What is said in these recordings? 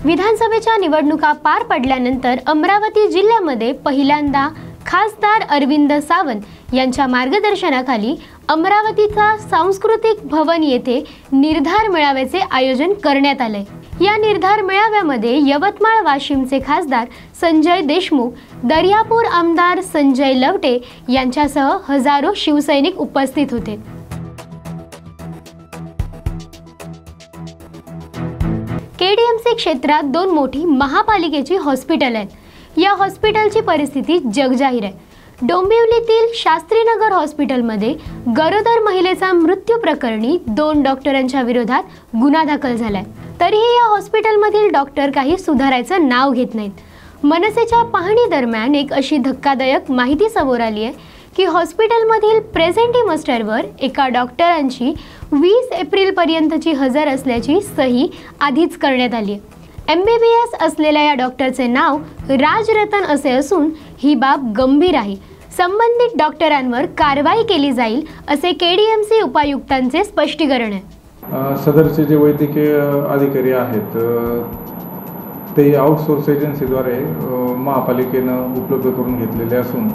विधानसभेच्या निवडणुका पार पडल्यानंतर अमरावती जिल्ह्यामध्ये पहिल्यांदा खासदार अरविंद सावंत यांच्या मार्गदर्शनाखाली अमरावतीचा सांस्कृतिक भवन येथे निर्धार मेळाव्याचे आयोजन करण्यात आले। या निर्धार मेळाव्यामध्ये यवतमाळ वाशिमचे खासदार संजय देशमुख, दर्यापूर आमदार संजय लवटे यांच्यासह हजारो शिवसैनिक उपस्थित होते। केडीएमसी क्षेत्रात दोन मोठी महापालिकेची हॉस्पिटल आहेत। या हॉस्पिटलची परिस्थिती जगजाहीर आहे। डोंबिवलीतील शास्त्रीनगर हॉस्पिटलमध्ये गरोदर महिलेचा मृत्यू प्रकरणी 2 डॉक्टरांच्या विरोधात गुन्हा दाखल झालाय। तरीही या हॉस्पिटलमधील डॉक्टर काही सुधारायचं नाव घेत नाहीत। मनसेच्या पाहणी दरम्यान एक अशी धक्कादायक माहिती समोर आली आहे की हॉस्पिटलमधील प्रेझेंटी मास्टरवर एका डॉक्टरांची 20 एप्रिल पर्यंतची हजर असल्याची सही आधीच करण्यात आली आहे। MBBS असलेल्या या डॉक्टरचे नाव राजरतन असे असून ही बाब गंभीर आहे। संबंधित डॉक्टरांवर कारवाई केली जाईल असे केडीएमसी उपायुक्तांचे स्पष्टीकरण आहे। सदरचे जे वैद्यकीय अधिकारी आहेत ते आउटसोर्स एजन्सीद्वारे महापालिकेनं उपलब्ध करून घेतलेले असून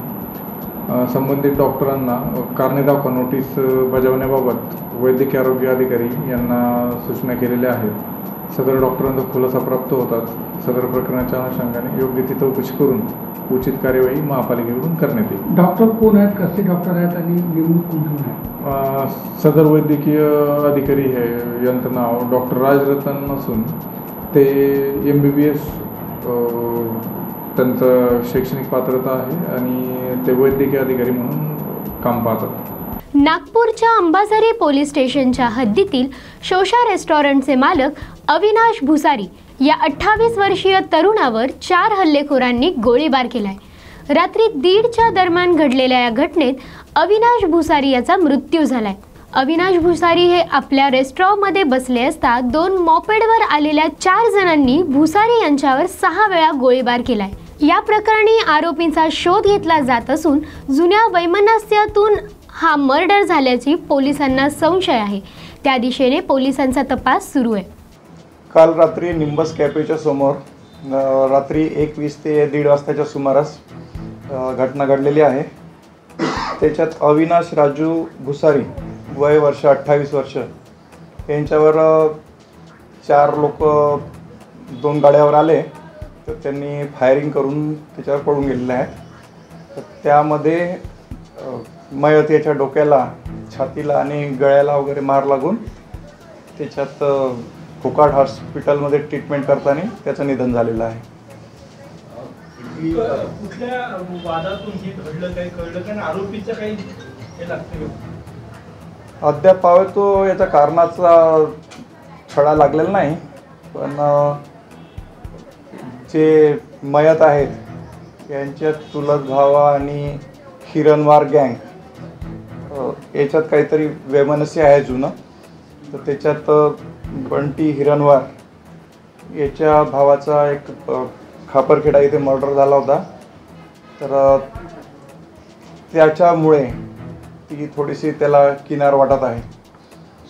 संबंधित डॉक्टरांना कारणे दाखवा नोटीस बजावण्याबाबत वैद्यकीय आरोग्य अधिकारी यांना सूचना केलेल्या आहेत। सदर डॉक्टरांचा खुलासा प्राप्त होतात सदर प्रकरणाच्या अनुषंगाने योग्य ती चौकशी करून उचित कार्यवाही महापालिकेकडून करण्यात येईल। डॉक्टर कोण आहेत, कसे डॉक्टर आहेत आणि नेमणूक कोण आहे? सदर वैद्यकीय अधिकारी हे यांचं नाव डॉक्टर राजरतन असून ते MBBS त्यांचं शैक्षणिक पात्रता आहे आणि ते वैद्यकीय अधिकारी म्हणून काम पाहतात। नागपूरच्या अंबाझरी पोलीस स्टेशनच्या हद्दीतील शोषा रेस्टॉरंटचे मालक अविनाश भुसारी या 28 वर्षीय तरुणावर 4 हल्लेखोरांनी गोळीबार केलाय। रात्री 1:30च्या दरम्यान घडलेल्या या घटनेत अविनाश भुसारी याचा मृत्यू झालाय। अविनाश भुसारी हे आपल्या रेस्टॉरंटमध्ये बसले असता 2 मॉपेडवर आलेल्या 4 जणांनी भुसारी यांच्यावर 6 वेळा गोळीबार केलाय। या प्रकरणी आरोपींचा शोध घेतला जात असून जुन्या वैमनस्यातून हा मर्डर झाल्याची पोलिसांना संशय आहे। त्या दिशेने पोलिसांचा तपास सुरू आहे। काल रात्री निंबस कॅफेच्या समोर रात्री 1:20 ते 1:30 वाजताच्या सुमारास घटना घडलेली आहे। त्याच्यात अविनाश राजू भुसारी वय 28 वर्ष यांच्यावर 4 लोक 2 गाड्यावर आले तर त्यांनी फायरिंग करून त्याच्यावर पळून गेलेले आहेत। तर त्यामध्ये मयत याच्या डोक्याला, छातीला आणि गळ्याला वगैरे मार लागून त्याच्यात कोकाड हॉस्पिटलमध्ये ट्रीटमेंट करताना त्याचं निधन झालेलं आहे। कुठल्या वादातून हे घडलं काही कळलं का? आरोपीचं काही हे लागतं? अद्याप तो याच्या कारणाचा छडा लागलेला नाही, पण जे मयत आहेत यांच्यात चुलत भावा आणि हिरणवार गँग याच्यात काहीतरी वैमनस्य आहे जुनं। तर त्याच्यात बंटी हिरणवार याच्या भावाचा एक खापरखेडा इथे मर्डर झाला होता। तर त्याच्यामुळे ती थोडीशी त्याला किनार वाटत आहे।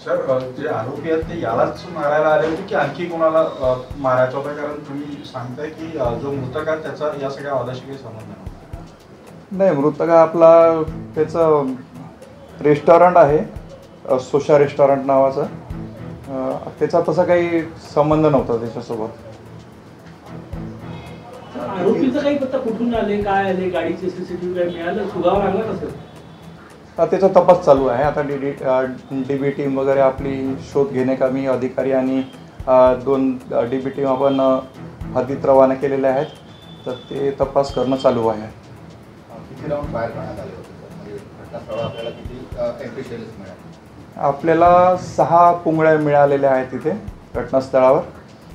सर, जे आरोपी आहेत ते यालाच मारायला आले होते की आणखी कोणाला मारायचा होता? कारण तुम्ही सांगताय की जो मृतक आहे त्याचा या सगळ्या वादाशी काही संबंध नाही। मृतक आपला त्याचं रेस्टॉरंट आहे सोशा रेस्टॉरंट नावाचं, त्याचा तसा काही संबंध नव्हता त्याच्यासोबत। आरोपीचा काही पत्ता कुठून आले, काय आले, गाडीचे CCTV काय मिळालं, सुगावा लागला का सर? त्याचा तपास चालू आहे। आता DB टीम वगैरे आपली शोध घेण्याकामी अधिकारी आणि 2 DB टीम आपण हद्दीत रवाना केलेल्या आहेत। तर ते तपास करणं चालू आहे। किती राऊंड फायर करण्यात आले होते? म्हणजे घटनास्थळावर आपल्याला किती एंट्री शेल्स मिळाले? आपल्याला 6 पुंगळ्या मिळालेल्या आहेत तिथे घटनास्थळावर।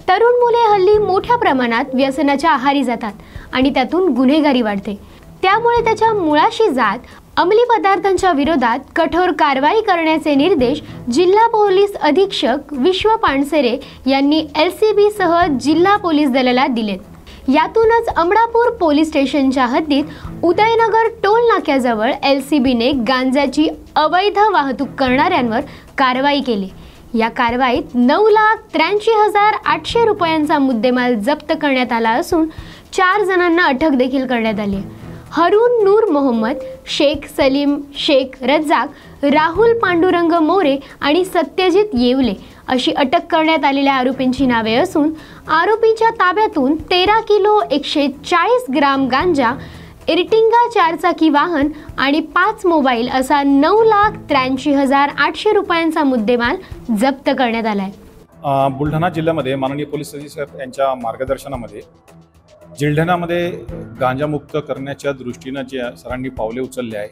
तरुण मुले हल्ली मोठ्या प्रमाणात व्यसनाच्या आहारी जातात आणि त्यातून गुन्हेगारी वाढते। त्यामुळे त्याच्या मुळाशी जात अंमली पदार्थांच्या विरोधात कठोर कारवाई करण्याचे निर्देश जिल्हा पोलीस अधीक्षक विश्व पानसरे यांनी LCB सह जिल्हा पोलीस दलाला दिलेत। यातूनच अमरापूर पोलीस स्टेशनच्या हद्दीत उदयनगर टोल नाक्याजवळ LCBने गांजाची अवैध वाहतूक करणाऱ्यांवर कारवाई केली। या कारवाईत 9,83,800 रुपयांचा मुद्देमाल जप्त करण्यात आला असून 4 जणांना अटक देखील करण्यात आली. हरून नूर मोहम्मद, शेख सलीम शेख रज्जाक, राहुल पांडुरंग मोरे आणि सत्यजित येवले अशी अटक करण्यात आलेल्या आरोपींची नावे असून आरोपींच्या ताब्यातून 13 किलो 140 ग्राम गांजा, एर्टिगा 4चाकी वाहन आणि 5 मोबाईल असा 9,83,800 रुपयांचा मुद्देमाल जप्त करण्यात आला आहे. बुलढाणा जिल्ह्यामध्ये माननीय पोलीस अधीक्षक यांच्या मार्गदर्शनामध्ये जिल्ह्यामध्ये गांजामुक्त करण्याच्या दृष्टीनं जे सरांनी पावले उचलले आहे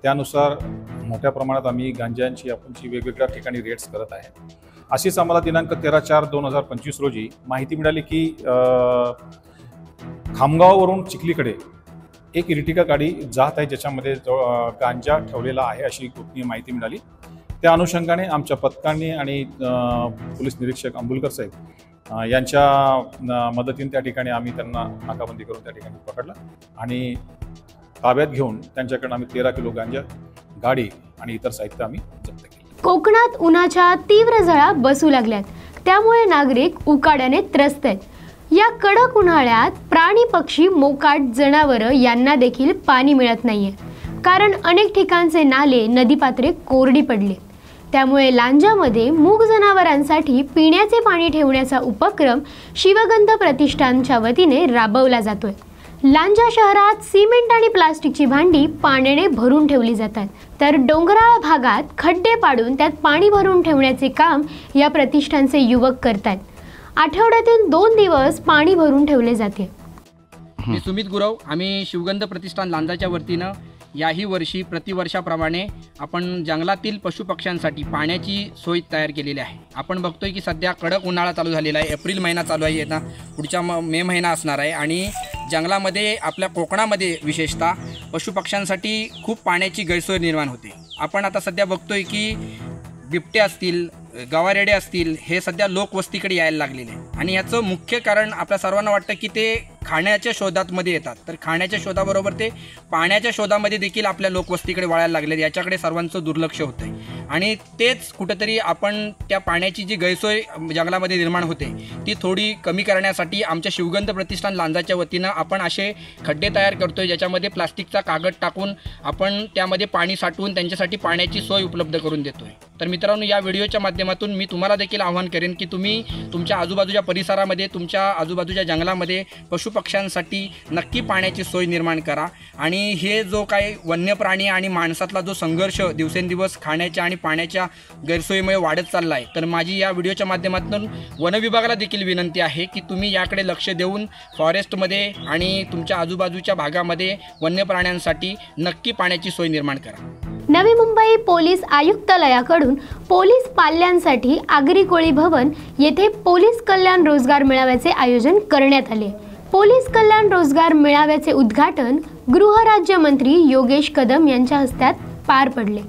त्यानुसार मोठ्या प्रमाणात आम्ही गांजांची वेगवेगळ्या ठिकाणी रेड्स करत आहे. अशीच आम्हाला दिनांक 13/4/2025 रोजी माहिती मिळाली की खामगाववरून चिखलीकडे एक इर्टिगा गाडी जात आहे ज्याच्यामध्ये गांजा ठेवलेला आहे अशी गोपनीय माहिती मिळाली. त्या अनुषंगाने आमच्या पथकांनी आणि पोलीस निरीक्षक अंबुलकर साहेब यांच्या मदतीने त्या ठिकाणी आम्ही त्यांना नाकाबंदी करून त्या ठिकाणी पकडलं आणि ताब्यात घेऊन त्यांच्याकडून आम्ही 13 किलो गांजा, गाडी आणि इतर साहित्य आम्ही जप्त केले. कोकणात उन्हाच्या तीव्र झळा बसू लागल्यात, त्यामुळे नागरिक उकाड्याने त्रस्त आहेत. या कडक उन्हाळ्यात प्राणी, पक्षी, मोकाट, जनावरं यांना देखील पाणी मिळत नाहीये, कारण अनेक ठिकाणचे नाले, नदीपात्रे कोरडी पडले. त्यामुळे लांजामध्ये मूग जनावरांसाठी पिण्याचे पाणी ठेवण्याचा उपक्रम शिवगंध प्रतिष्ठानच्या वतीने राबवला जातोय. लांजा शहरात सिमेंट आणि प्लास्टिकची भांडी पाण्याने भरून ठेवली जातात, तर डोंगराळ भागात खड्डे पाडून त्यात पाणी भरून ठेवण्याचे काम या प्रतिष्ठानचे युवक करतात. आठवड्यातील 2 दिवस पाणी भरून ठेवले जाते. मी सुमित गुरव. आम्ही शिवगंध प्रतिष्ठान लांजाच्या वतीनं याही वर्षी प्रतिवर्षाप्रमाणे आपण जंगलातील पशुपक्ष्यांसाठी पाण्याची सोय तयार केलेली आहे. आपण बघतोय की सध्या कडक उन्हाळा चालू झालेला आहे. एप्रिल महिना चालू आहे, येता पुढच्या मे महिना असणार आहे आणि जंगलामध्ये आपल्या कोकणामध्ये विशेषतः पशुपक्ष्यांसाठी खूप पाण्याची गैरसोय निर्माण होते. आपण आता सध्या बघतोय की बिबटे असतील, गवारेडे असतील, हे सध्या लोकवस्तीकडे यायला लागलेले आणि याचं मुख्य कारण आपल्या सर्वांना वाटतं की ते खाण्याच्या शोधामध्ये येतात. तर खाण्याच्या शोधाबरोबर ते पाण्याच्या शोधामध्ये देखील आपल्या लोकवस्तीकडे वळायला लागले. याच्याकडे सर्वांचं दुर्लक्ष होतं आहे आणि तेच कुठंतरी आपण त्या पाण्याची जी गैरसोय जंगलामध्ये निर्माण होते ती थोडी कमी करण्यासाठी आमच्या शिवगंध प्रतिष्ठान लांजाच्या वतीनं आपण असे खड्डे तयार करतोय ज्याच्यामध्ये प्लास्टिकचा कागद टाकून आपण त्यामध्ये पाणी साठवून त्यांच्यासाठी पाण्याची सोय उपलब्ध करून देतोय. तर मित्रांनो, या व्हिडिओच्या माध्यमातून मी तुम्हाला देखील आवाहन करेन की तुम्ही तुमच्या आजूबाजूच्या परिसरामध्ये, तुमच्या आजूबाजूच्या जंगलामध्ये पशुपक्ष्यांसाठी नक्की पाण्याची सोय निर्माण करा. आणि हे जो काही वन्य प्राणी आणि माणसातला जो संघर्ष दिवसेंदिवस खाण्याच्या आणि पाण्याच्या गैरसोयीमुळे वाढत चालला आहे, तर माझी या व्हिडिओच्या माध्यमातून वनविभागाला देखील विनंती आहे की तुम्ही याकडे लक्ष देऊन फॉरेस्टमध्ये आणि तुमच्या आजूबाजूच्या भागामध्ये वन्य प्राण्यांसाठी नक्की पाण्याची सोय निर्माण करा. नवी मुंबई पोलीस आयुक्तालयाकडून पोलीस पाल्यांसाठी आगरी कोळी भवन येथे पोलीस कल्याण रोजगार मेळाव्याचे आयोजन करण्यात आले. पोलीस कल्याण रोजगार मेळाव्याचे उद्घाटन गृहराज्यमंत्री योगेश कदम यांच्या हस्ते पार पडले.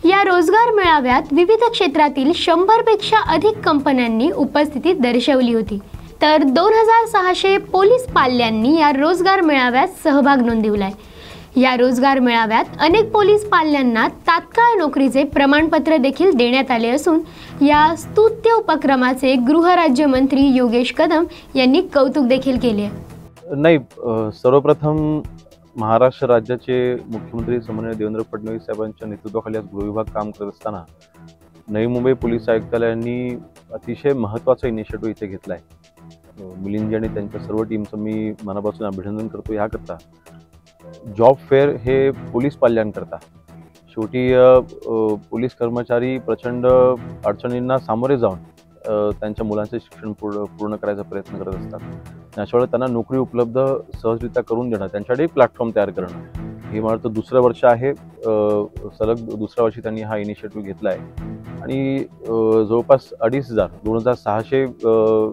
या रोजगार मेळाव्यात विविध क्षेत्रातील 100 पेक्षा अधिक कंपन्यांनी उपस्थिती दर्शवली होती. तर 2600 पोलीस पाल्यांनी या रोजगार मेळाव्यात सहभाग नोंदवलाय. या रोजगार मेळाव्यात अनेक पोलीस पाल्यांना तात्काळ नोकरीचे प्रमाणपत्र देखील देण्यात आले असून या स्तुत्य उपक्रमाचे गृहराज्यमंत्री योगेश कदम यांनी कौतुक देखील केले. नाही, सर्वप्रथम महाराष्ट्र राज्याचे मुख्यमंत्री सन्माननीय देवेंद्र फडणवीस साहेबांच्या नेतृत्वाखाली आज गृहविभाग काम करत असताना नवी मुंबई पोलीस आयुक्तालयांनी अतिशय महत्त्वाचा इनिशिएटिव्ह इथे घेतला आहे. मिलिंदजी आणि त्यांच्या सर्व टीमचं मी मनापासून अभिनंदन करतो. ह्याकरता जॉब फेअर हे पोलीस पाल्यांकरता, शेवटी पोलीस कर्मचारी प्रचंड अडचणींना सामोरे जाऊन त्यांच्या मुलांचे शिक्षण पूर्ण करायचा प्रयत्न करत असतात. अशा वेळेला त्यांना नोकरी उपलब्ध सहजरित्या करून देणं, त्यांच्यासाठी प्लॅटफॉर्म तयार करणं, हे मला वाटतं दुसरं वर्ष आहे. सलग दुसऱ्या वर्षी त्यांनी हा इनिशिएटिव्ह घेतला आहे आणि जवळपास 2600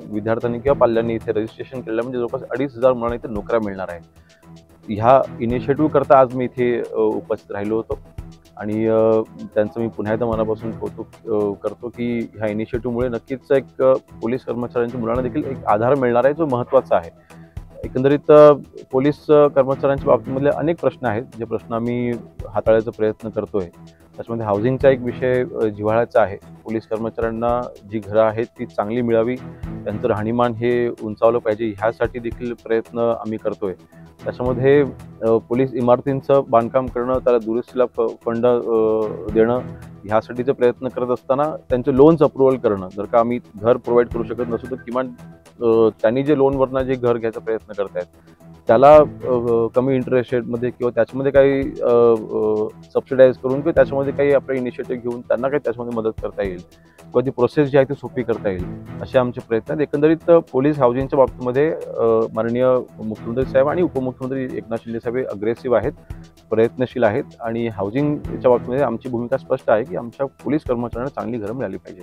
विद्यार्थ्यांनी किंवा पाल्यांनी इथे रजिस्ट्रेशन केलं, म्हणजे जवळपास 2500 मुलांना इथे नोकऱ्या मिळणार आहेत. ह्या इनिशिएटिव्ह करता आज मी इथे उपस्थित राहिलो होतो आणि त्यांचं मी पुन्हा एकदा मनापासून कौतुक करतो की ह्या इनिशिएटिव्हमुळे नक्कीच एक पोलीस कर्मचाऱ्यांच्या मुलांना देखील एक आधार मिळणार आहे जो महत्त्वाचा आहे. एकंदरीत पोलीस कर्मचाऱ्यांच्या बाबतीमधले अनेक प्रश्न आहेत, जे प्रश्न आम्ही हाताळायचा प्रयत्न करतोय. त्याच्यामध्ये हाऊसिंगचा एक विषय जिव्हाळ्याचा आहे. पोलीस कर्मचाऱ्यांना जी घरं आहेत ती चांगली मिळावी, त्यांचं राहणीमान हे उंचावलं पाहिजे, ह्यासाठी देखील प्रयत्न आम्ही करतोय. त्याच्यामध्ये पोलीस इमारतींचं बांधकाम करणं, त्याला दुरुस्तीला फंड देणं, ह्यासाठीचे प्रयत्न करत असताना त्यांचे लोन्स अप्रुव्हल करणं. जर का आम्ही घर प्रोव्हाइड करू शकत नसू तर किमान त्यांनी जे लोनवरनं जे घर घ्यायचा प्रयत्न करतायत त्याला कमी इंटरेस्ट रेटमध्ये किंवा त्याच्यामध्ये काही सबसिडाईज करून किंवा त्याच्यामध्ये काही आपले इनिशिएटिव्ह घेऊन त्यांना काही त्याच्यामध्ये मदत करता येईल किंवा ती प्रोसेस जी आहे ती सोपी करता येईल, असे आमचे प्रयत्न आहेत. एकंदरीत पोलीस हाऊसिंगच्या बाबतीमध्ये माननीय मुख्यमंत्री साहेब आणि उपमुख्यमंत्री एकनाथ शिंदे साहेब अग्रेसिव्ह आहेत, प्रयत्नशील आहेत आणि हाऊसिंगच्या बाबतीमध्ये आमची भूमिका स्पष्ट आहे की आमच्या पोलीस कर्मचाऱ्यांना चांगली घरं मिळाली पाहिजे.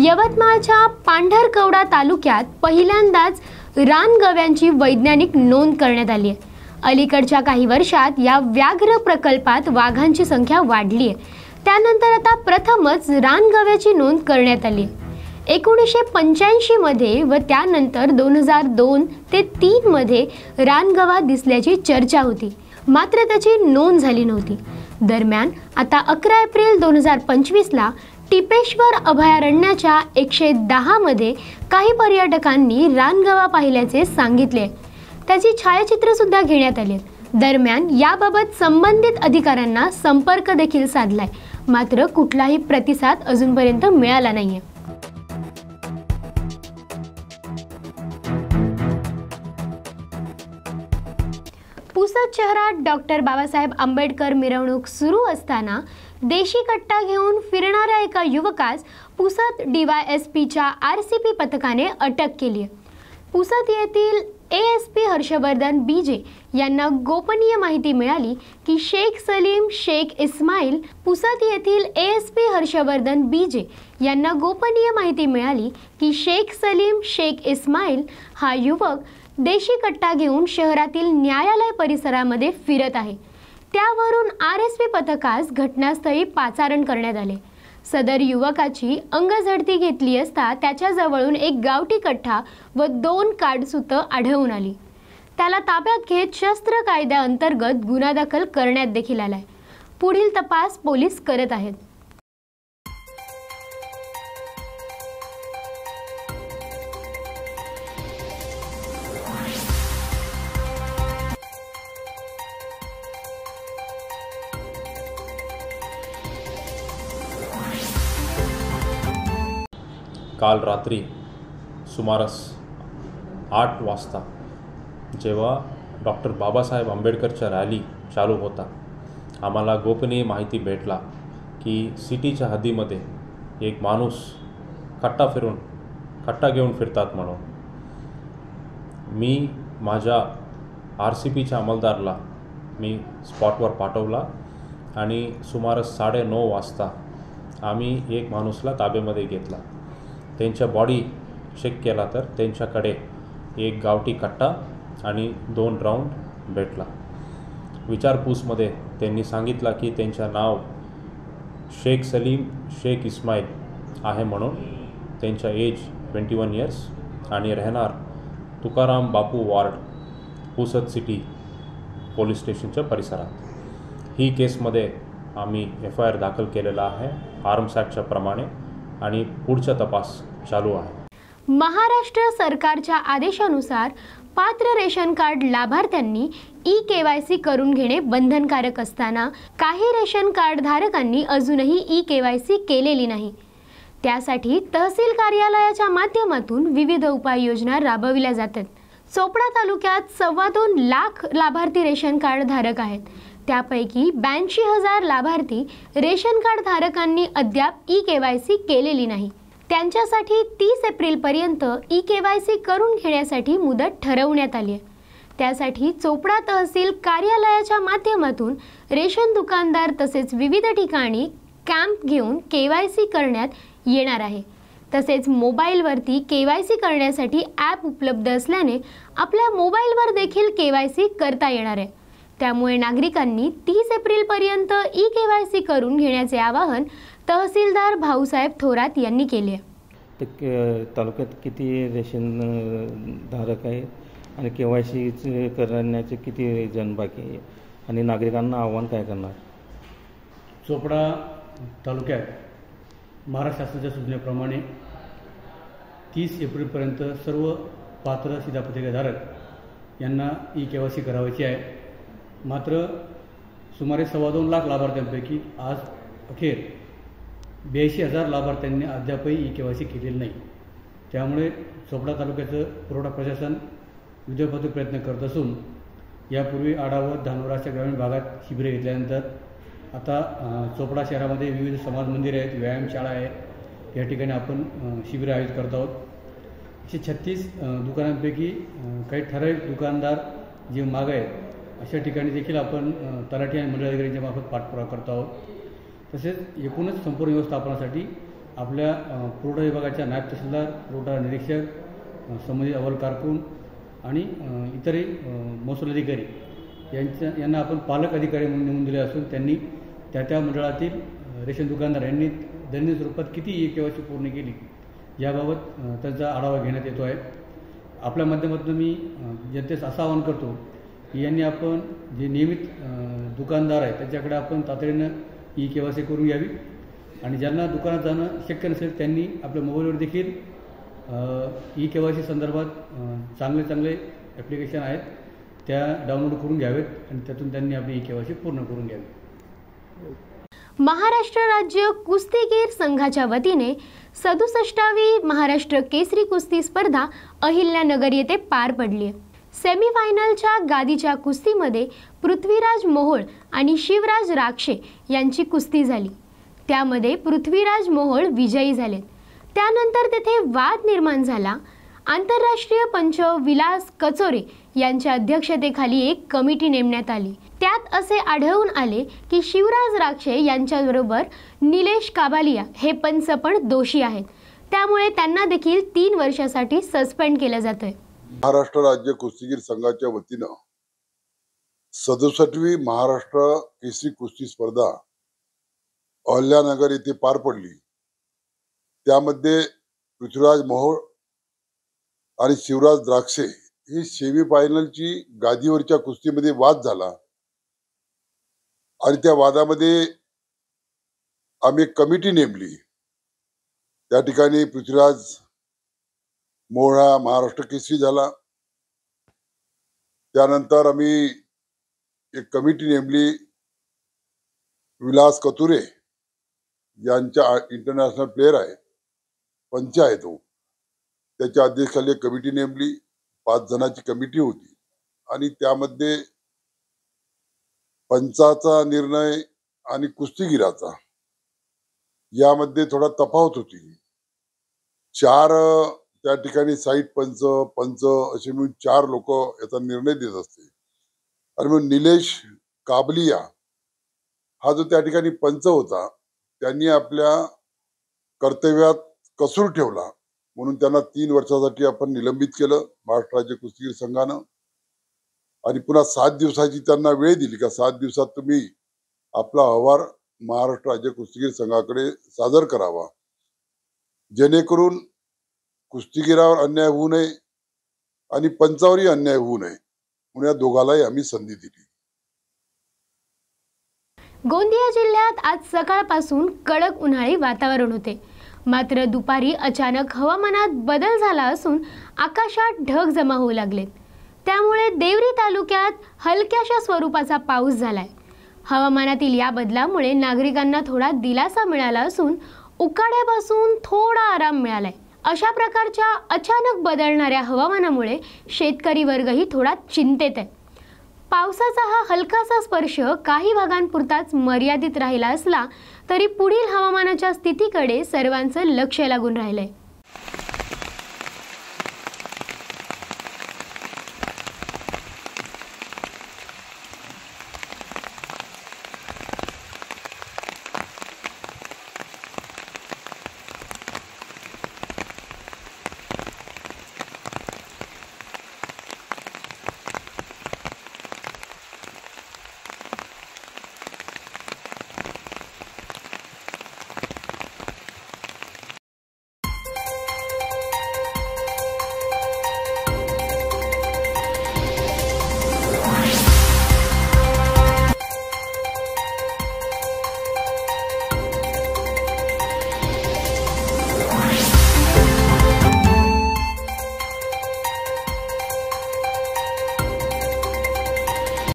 यवतमाळच्या पांढरकवडा तालुक्यात पहिल्यांदाच रानगव्यांची वैज्ञानिक नोंद करण्यात आली आहे. अलीकडच्या काही वर्षात या व्याघ्र प्रकल्पात वाघांची संख्या वाढली आहे. त्यानंतर आता प्रथमच रानगव्याची नोंद करण्यात आली आहे. 1985 मध्ये व त्यानंतर 2002 ते 2003 मध्ये रानगवा दिसल्याची चर्चा होती, मात्र त्याची नोंद झाली नव्हती. दरम्यान आता 11 एप्रिल 2025ला टिपेश्वर अभयारण्याच्या 110 मध्ये काही पर्यटकांनी रानगवा पाहिल्याचे सांगितले. त्याची छायाचित्र सुद्धा घेण्यात आली. दरम्यान याबाबत संबंधित अधिकाऱ्यांना संपर्क देखील साधलाय, मात्र कुठलाही प्रतिसाद अजूनपर्यंत मिळाला नाहीये. पुसद शहरात डॉक्टर बाबासाहेब आंबेडकर मिरवणूक सुरू असताना देशी कट्टा घेऊन फिरणाऱ्या एका युवकास पुसद DYSPच्या RCP पथकाने अटक केली आहे. पुसद येथील ASP हर्षवर्धन BJ यांना गोपनीय माहिती मिळाली की शेख सलीम शेख इस्माईल पुसद येथील ASP हर्षवर्धन BJ यांना गोपनीय माहिती मिळाली की शेख सलीम शेख इस्माईल हा युवक देशी कट्टा घेऊन शहरातील न्यायालय परिसरामध्ये फिरत आहे. त्यावरून RSP पथकास घटनास्थळी पाचारण करण्यात आले. सदर युवकाची अंगझडती घेतली असता त्याच्याजवळून एक गावठी कट्टा व 2 काडसूतं आढळून आली. त्याला ताब्यात घेत शस्त्र कायद्याअंतर्गत गुन्हा दाखल करण्यात देखील आलाय. पुढील तपास पोलीस करत आहेत. काल रात्री सुमारास 8 वाजता जेव्हा डॉक्टर बाबासाहेब आंबेडकरच्या रॅली चालू होता, आम्हाला गोपनीय माहिती भेटला की सिटीच्या हद्दीमध्ये एक माणूस कट्टा घेऊन फिरतात म्हणून. मी माझ्या RCPच्या अंमलदारला मी स्पॉटवर पाठवला आणि सुमारास 9:30 वाजता आम्ही एक माणूसला ताब्यामध्ये घेतला. त्यांच्या बॉडी चेक केला तर त्यांच्याकडे एक गावठी कट्टा आणि 2 राऊंड भेटला. विचारपूसमध्ये त्यांनी सांगितलं की त्यांचं नाव शेख सलीम शेख इस्माईल आहे म्हणून, त्यांचा एज 21 इयर्स आणि राहणार तुकाराम बापू वार्ड पुसद सिटी पोलीस स्टेशनच्या परिसरात. ही केसमध्ये आम्ही FIR दाखल केलेला आहे आर्म्स ॲक्टच्या प्रमाणे आणि पुढचा तपास चालू आहे. महाराष्ट्र सरकारच्या आदेशानुसार पात्र रेशन कार्ड लाभार्थ्यांनी eKYC करून घेणे बंधनकारक असताना काही रेशन कार्ड धारकांनी अजूनही eKYC केलेली नाही. त्यासाठी तहसील कार्यालयाच्या माध्यमातून विविध उपाययोजना राबविल्या जातात. चोपडा तालुक्यात 2.25 लाख लाभार्थी रेशन कार्ड धारक आहेत. त्यापैकी 82,000 लाभार्थी रेशन कार्ड धारकांनी अद्याप eKYC केलेली नाही. त्यांच्यासाठी 30 एप्रिलपर्यंत eKYC करून घेण्यासाठी मुदत ठरवण्यात आली आहे. त्यासाठी चोपडा तहसील कार्यालयाच्या माध्यमातून रेशन दुकानदार तसेच विविध ठिकाणी कॅम्प घेऊन KYC करण्यात येणार आहे. तसेच मोबाईलवरती KYC करण्यासाठी ॲप उपलब्ध असल्याने आपल्या मोबाईलवर देखील KYC करता येणार आहे. त्यामुळे नागरिकांनी 30 एप्रिलपर्यंत eKYC करून घेण्याचे आवाहन तहसीलदार भाऊसाहेब थोरात यांनी केले आहे. तर तालुक्यात किती रेशन धारक आहे आणि KYC करण्याचे किती जण बाकी आहे आणि नागरिकांना आव्हान काय करणार? चोपडा तालुक्यात महाराष्ट्र शासनाच्या सूचनेप्रमाणे 30 एप्रिलपर्यंत सर्व पात्र शिधापत्रिकाधारक यांना ई-KYC करावायची आहे. मात्र सुमारे 2.25 लाख लाभार्थ्यांपैकी आज अखेर 82,000 लाभार्थ्यांनी अद्यापही ई-KYC केलेलं नाही. त्यामुळे चोपडा तालुक्याचं पुरवठा प्रशासन युद्धपातळीवर प्रयत्न करत असून यापूर्वी आढावा धानोराच्या ग्रामीण भागात शिबिरे घेतल्यानंतर आता चोपडा शहरामध्ये विविध समाज मंदिरे आहेत, व्यायामशाळा आहे, या ठिकाणी आपण शिबिरे आयोजित करत आहोत. 136 दुकानांपैकी काही ठराविक दुकानदार जे माग आहेत अशा ठिकाणी देखील आपण तलाठी आणि मंडळ अधिकाऱ्यांच्या मार्फत पाठपुरावा करत आहोत. तसेच एकूणच संपूर्ण व्यवस्थापनासाठी आपल्या पुरवठा विभागाच्या नायब तहसीलदार, पुरवठा निरीक्षक, संबंधित अव्वल कारकून आणि इतरही महसूल अधिकारी यांना आपण पालक अधिकारी म्हणून नेमून दिले असून त्यांनी त्या मंडळातील रेशन दुकानदार यांनी दैनंदिन स्वरूपात किती ई-KYC पूर्ण केली याबाबत त्यांचा आढावा घेण्यात येतो आहे. आपल्या माध्यमातून मी जनतेस असं आवाहन करतो की यांनी आपण जे नियमित दुकानदार आहेत त्यांच्याकडे आपण तातडीनं ई-KYC करून घ्यावी आणि ज्यांना दुकानात जाणं शक्य नसेल त्यांनी आपल्या मोबाईलवर देखील ई-KYC संदर्भात चांगले ॲप्लिकेशन आहेत त्या डाउनलोड करून घ्यावेत आणि त्यातून त्यांनी आपली ई-KYC पूर्ण करून घ्यावी. महाराष्ट्र राज्य कुस्तीगीर संघाच्या वतीने 67वी महाराष्ट्र केसरी कुस्ती स्पर्धा अहिल्यानगर येथे पार पडली. सेमीफायनलच्या गादीच्या कुस्तीमध्ये पृथ्वीराज मोहोळ आणि शिवराज राक्षे यांची कुस्ती झाली. त्यामध्ये पृथ्वीराज मोहोळ विजयी झाले. त्यानंतर तेथे वाद निर्माण झाला. आंतरराष्ट्रीय पंच विलास कचोरे यांच्या अध्यक्षतेखाली एक कमिटी नेमण्यात आली. त्यात असे आढळून आले की शिवराज राक्षे यांच्याबरोबर निलेश काबालिया हे पंच पण दोषी आहेत. त्यामुळे त्यांना देखील 3 वर्षासाठी सस्पेंड केलं जातंय. महाराष्ट्र राज्य कुस्तीगीर संघाच्या वतीनं 67वी महाराष्ट्र केसरी कुस्ती स्पर्धा अहिल्यानगर येथे पार पडली. त्यामध्ये पृथ्वीराज मोहोळ आणि शिवराज द्राक्षे ही सेमीफायनलची गादीवरच्या कुस्तीमध्ये वाद झाला आणि त्या वादामध्ये आम्ही एक कमिटी नेमली. त्या ठिकाणी पृथ्वीराज मोहोळ हा महाराष्ट्र केसरी झाला. त्यानंतर आम्ही एक कमिटी नेमली. विलास कचोरे यांच्या इंटरनॅशनल प्लेयर आहे, पंच आहे तो, त्याच्या अध्यक्षाखाली एक कमिटी नेमली. 5 जणांची कमिटी होती आणि त्यामध्ये पंचाचा निर्णय आणि कुस्तीगीराचा यामध्ये थोडा तफावत होती. 4 त्या ठिकाणी साईड पंच असे मिळून 4 लोक याचा निर्णय देत असते आणि मग निलेश काबलिया हा जो त्या ठिकाणी पंच होता त्यांनी आपल्या कर्तव्यात कसूर ठेवला म्हणून त्यांना 3 वर्षासाठी आपण निलंबित केलं महाराष्ट्र राज्य कुस्तीगीर संघानं आणि पुन्हा 7 दिवसाची त्यांना वेळ दिली का 7 दिवसात तुम्ही आपला अहवाल महाराष्ट्र राज्य कुस्तीगीर संघाकडे सादर करावा जेणेकरून कुस्तीगीरावर अन्याय होऊ नये आणि पंचावरही अन्याय होऊ नये म्हणून या दोघांनाही आम्ही संधी दिली. गोंदिया जिल्ह्यात आज सकाळपासून कडक उन्हाळी वातावरण होते. मात्र दुपारी अचानक हवामानात बदल झाला असून आकाशात ढग जमा होऊ लागलेत. त्यामुळे देवरी तालुक्यात हलक्याशा स्वरूपाचा पाऊस झालाय. हवामानातील या बदलामुळे नागरिकांना थोडा दिलासा मिळाला असून उकाड्यापासून थोडा आराम मिळालाय. अशा प्रकारच्या अचानक बदलणाऱ्या हवामानामुळे शेतकरी वर्गही थोडा चिंतेत आहे. पावसाचा हा हलकासा स्पर्श काही भागांपुरताच मर्यादित राहिला असला तरी पुढील हवामानाच्या स्थितीकडे सर्वांचं लक्ष लागून राहिलंय.